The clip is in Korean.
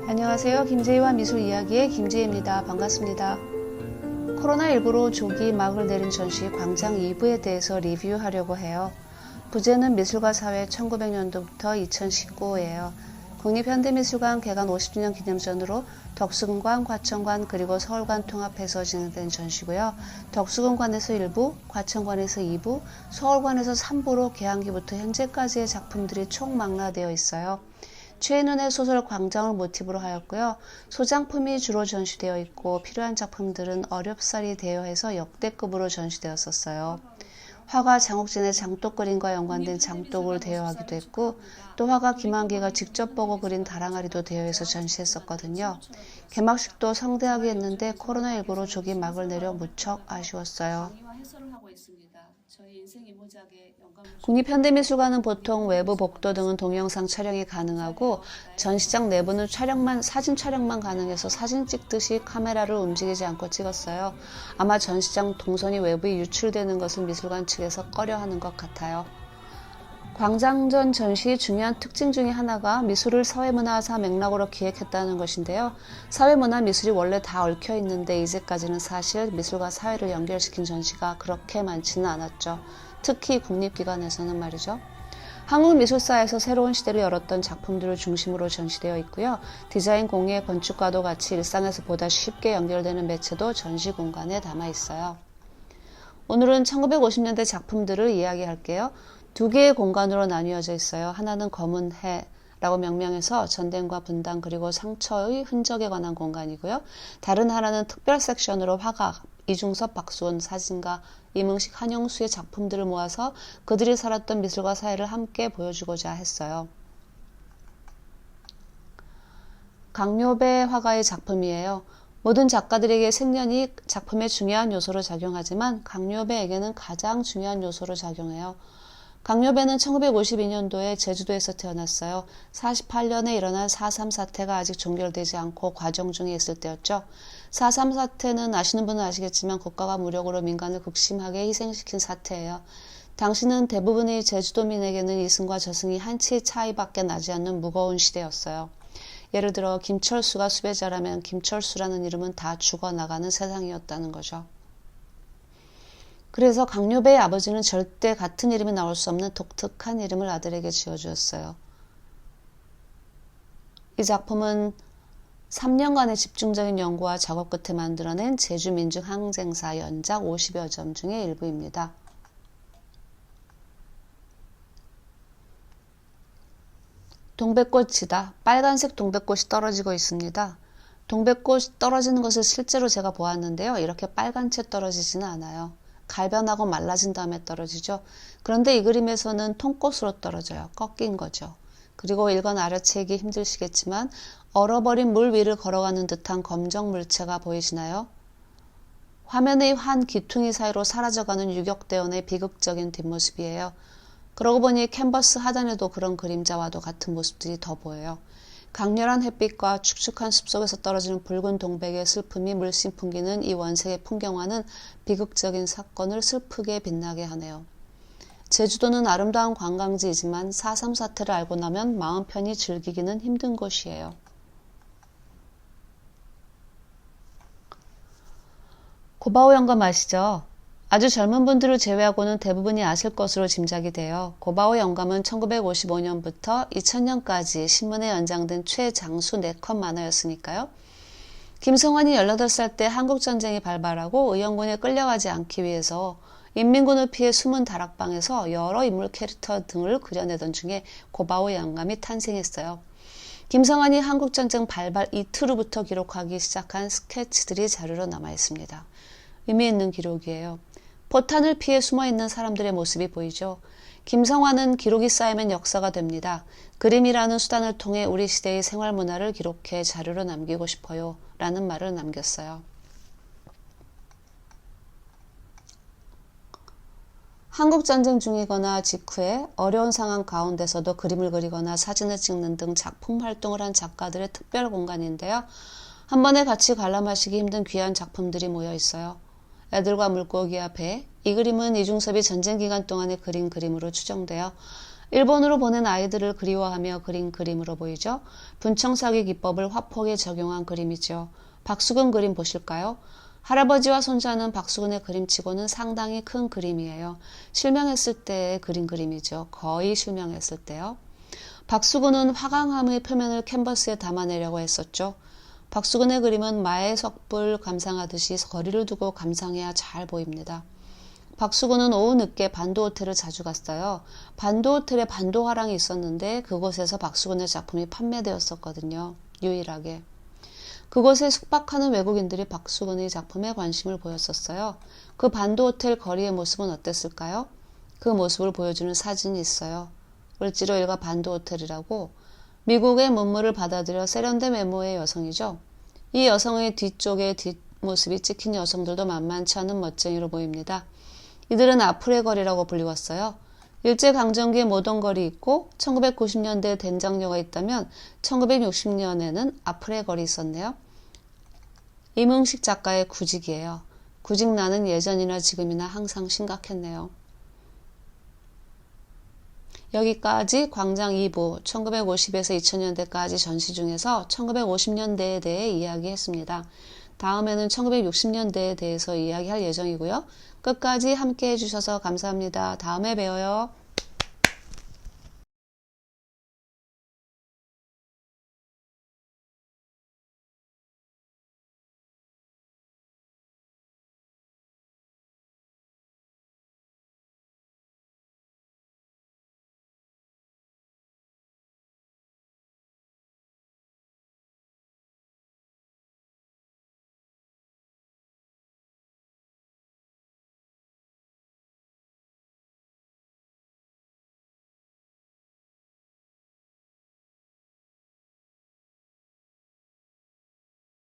안녕하세요. 김재희와 미술 이야기의 김재희입니다. 반갑습니다. 코로나19로 조기 막을 내린 전시 광장 2부에 대해서 리뷰하려고 해요. 부제는 미술과 사회 1900년도부터 2019예요. 국립현대미술관 개관 50주년 기념전으로 덕수궁관, 과천관 그리고 서울관 통합해서 진행된 전시고요. 덕수궁관에서 1부, 과천관에서 2부, 서울관에서 3부로 개항기부터 현재까지의 작품들이 총망라되어 있어요. 최인훈의 소설 광장을 모티브로 하였고요. 소장품이 주로 전시되어 있고 필요한 작품들은 어렵사리 대여해서 역대급으로 전시되었었어요. 화가 장옥진의 장독 그림과 연관된 장독을 대여하기도 했고 또 화가 김한기가 직접 보고 그린 다랑아리도 대여해서 전시했었거든요. 개막식도 성대하게 했는데 코로나19로 조기 막을 내려 무척 아쉬웠어요. 국립현대미술관은 보통 외부 복도 등은 동영상 촬영이 가능하고 전시장 내부는 사진 촬영만 가능해서 사진 찍듯이 카메라를 움직이지 않고 찍었어요. 아마 전시장 동선이 외부에 유출되는 것을 미술관 측에서 꺼려하는 것 같아요. 광장전 전시의 중요한 특징 중에 하나가 미술을 사회문화사 맥락으로 기획했다는 것인데요. 사회문화 미술이 원래 다 얽혀 있는데 이제까지는 사실 미술과 사회를 연결시킨 전시가 그렇게 많지는 않았죠. 특히 국립기관에서는 말이죠. 한국미술사에서 새로운 시대를 열었던 작품들을 중심으로 전시되어 있고요. 디자인, 공예, 건축과도 같이 일상에서 보다 쉽게 연결되는 매체도 전시 공간에 담아 있어요. 오늘은 1950년대 작품들을 이야기할게요. 두 개의 공간으로 나뉘어져 있어요. 하나는 검은 해라고 명명해서 전쟁과 분단 그리고 상처의 흔적에 관한 공간이고요. 다른 하나는 특별 섹션으로 화가, 이중섭, 박수원, 사진가, 이문식, 한영수의 작품들을 모아서 그들이 살았던 미술과 사회를 함께 보여주고자 했어요. 강요배 화가의 작품이에요. 모든 작가들에게 생년이 작품의 중요한 요소로 작용하지만 강요배에게는 가장 중요한 요소로 작용해요. 강요배는 1952년도에 제주도에서 태어났어요. 48년에 일어난 4.3 사태가 아직 종결되지 않고 과정 중에 있을 때였죠. 4.3 사태는 아시는 분은 아시겠지만 국가가 무력으로 민간을 극심하게 희생시킨 사태예요. 당시는 대부분의 제주도민에게는 이승과 저승이 한치의 차이밖에 나지 않는 무거운 시대였어요. 예를 들어 김철수가 수배자라면 김철수라는 이름은 다 죽어나가는 세상이었다는 거죠. 그래서 강요배의 아버지는 절대 같은 이름이 나올 수 없는 독특한 이름을 아들에게 지어주었어요. 이 작품은 3년간의 집중적인 연구와 작업 끝에 만들어낸 제주민중항쟁사 연작 50여 점 중의 일부입니다. 동백꽃이다. 빨간색 동백꽃이 떨어지고 있습니다. 동백꽃이 떨어지는 것을 실제로 제가 보았는데요. 이렇게 빨간 채 떨어지지는 않아요. 갈변하고 말라진 다음에 떨어지죠. 그런데 이 그림에서는 통꽃으로 떨어져요. 꺾인 거죠. 그리고 일건 알아채기 힘드시겠지만 얼어버린 물 위를 걸어가는 듯한 검정 물체가 보이시나요? 화면의 환 기퉁이 사이로 사라져가는 유격대원의 비극적인 뒷모습이에요. 그러고 보니 캔버스 하단에도 그런 그림자와도 같은 모습들이 더 보여요. 강렬한 햇빛과 축축한 숲속에서 떨어지는 붉은 동백의 슬픔이 물씬 풍기는 이 원색의 풍경화는 비극적인 사건을 슬프게 빛나게 하네요. 제주도는 아름다운 관광지이지만 4.3 사태를 알고 나면 마음 편히 즐기기는 힘든 곳이에요. 고바오 영감 아시죠? 아주 젊은 분들을 제외하고는 대부분이 아실 것으로 짐작이 돼요. 고바오 영감은 1955년부터 2000년까지 신문에 연장된 최장수 4컷 만화였으니까요. 김성환이 18살 때 한국전쟁이 발발하고 의영군에 끌려가지 않기 위해서 인민군을 피해 숨은 다락방에서 여러 인물 캐릭터 등을 그려내던 중에 고바오 영감이 탄생했어요. 김성환이 한국전쟁 발발 이틀 후부터 기록하기 시작한 스케치들이 자료로 남아있습니다. 의미 있는 기록이에요. 포탄을 피해 숨어있는 사람들의 모습이 보이죠. 김성환은 기록이 쌓이면 역사가 됩니다. 그림이라는 수단을 통해 우리 시대의 생활문화를 기록해 자료로 남기고 싶어요. 라는 말을 남겼어요. 한국전쟁 중이거나 직후에 어려운 상황 가운데서도 그림을 그리거나 사진을 찍는 등 작품 활동을 한 작가들의 특별 공간인데요. 한 번에 같이 관람하시기 힘든 귀한 작품들이 모여 있어요. 애들과 물고기와 배, 이 그림은 이중섭이 전쟁 기간 동안에 그린 그림으로 추정되어 일본으로 보낸 아이들을 그리워하며 그린 그림으로 보이죠. 분청사기 기법을 화폭에 적용한 그림이죠. 박수근 그림 보실까요? 할아버지와 손자는 박수근의 그림치고는 상당히 큰 그림이에요. 실명했을 때 그린 그림이죠. 거의 실명했을 때요. 박수근은 화강암의 표면을 캔버스에 담아내려고 했었죠. 박수근의 그림은 마의 석불 감상하듯이 거리를 두고 감상해야 잘 보입니다. 박수근은 오후 늦게 반도 호텔을 자주 갔어요. 반도 호텔에 반도 화랑이 있었는데 그곳에서 박수근의 작품이 판매되었었거든요. 유일하게. 그곳에 숙박하는 외국인들이 박수근의 작품에 관심을 보였었어요. 그 반도 호텔 거리의 모습은 어땠을까요? 그 모습을 보여주는 사진이 있어요. 을지로 일가 반도 호텔이라고. 미국의 문물을 받아들여 세련된 외모의 여성이죠. 이 여성의 뒤쪽에 뒷모습이 찍힌 여성들도 만만치 않은 멋쟁이로 보입니다. 이들은 아프레 거리라고 불리웠어요. 일제강점기에 모던거리 있고 1990년대에 된장녀가 있다면 1960년에는 아프레 거리 있었네요. 이문식 작가의 구직이에요. 구직난은 예전이나 지금이나 항상 심각했네요. 여기까지 광장 2부 1950에서 2000년대까지 전시 중에서 1950년대에 대해 이야기했습니다. 다음에는 1960년대에 대해서 이야기할 예정이고요. 끝까지 함께 해주셔서 감사합니다. 다음에 봬요.